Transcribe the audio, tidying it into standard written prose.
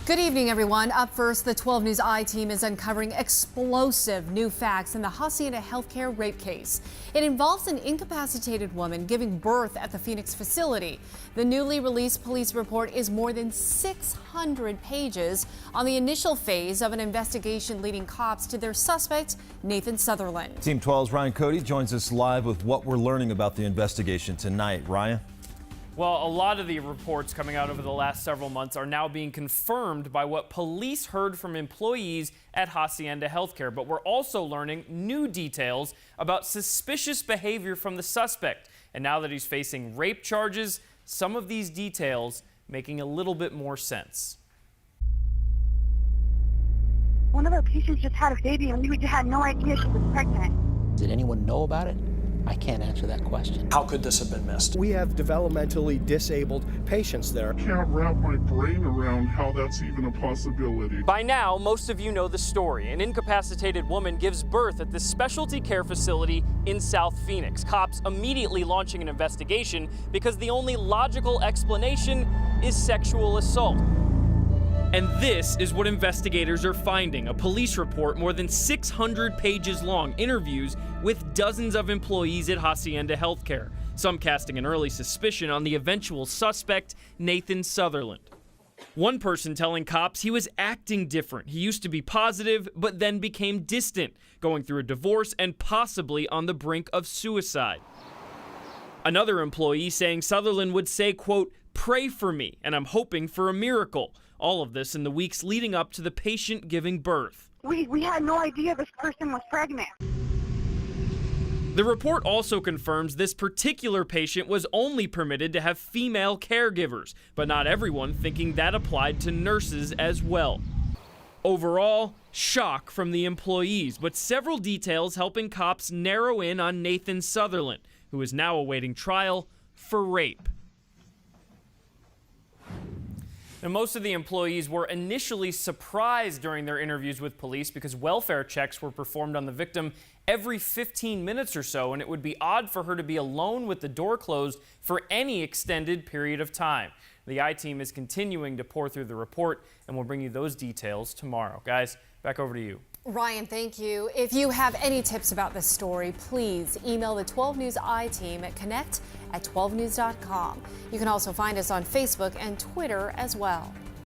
Good evening, everyone. Up first, the 12 News I-team is uncovering explosive new facts in the Hacienda healthcare rape case. It involves an incapacitated woman giving birth at the Phoenix facility. The newly released police report is more than 600 pages on the initial phase of an investigation leading cops to their suspect, Nathan Sutherland. Team 12's Ryan Cody joins us live with what we're learning about the investigation tonight. Ryan? Well, a lot of the reports coming out over the last several months are now being confirmed by what police heard from employees at Hacienda Healthcare. But we're also learning new details about suspicious behavior from the suspect. And now that he's facing rape charges, some of these details making a little bit more sense. One of our patients just had a baby and we had no idea she was pregnant. Did anyone know about it? I can't answer that question. How could this have been missed? We have developmentally disabled patients there. I can't wrap my brain around how that's even a possibility. By now, most of you know the story. An incapacitated woman gives birth at this specialty care facility in South Phoenix. Cops immediately launching an investigation because the only logical explanation is sexual assault. And this is what investigators are finding. A police report more than 600 pages long, interviews with dozens of employees at Hacienda Healthcare, some casting an early suspicion on the eventual suspect, Nathan Sutherland. One person telling cops he was acting different. He used to be positive, but then became distant, going through a divorce and possibly on the brink of suicide. Another employee saying Sutherland would say, quote, "Pray for me, and I'm hoping for a miracle." All of this in the weeks leading up to the patient giving birth. We had no idea this person was pregnant. The report also confirms this particular patient was only permitted to have female caregivers, but not everyone thinking that applied to nurses as well. Overall, shock from the employees, but several details helping cops narrow in on Nathan Sutherland, who is now awaiting trial for rape. Now, most of the employees were initially surprised during their interviews with police because welfare checks were performed on the victim every 15 minutes or so, and it would be odd for her to be alone with the door closed for any extended period of time. The I-team is continuing to pour through the report, and we'll bring you those details tomorrow. Guys, back over to you. Ryan, thank you. If you have any tips about this story, please email the 12 News I-team at connect@12news.com. You can also find us on Facebook and Twitter as well.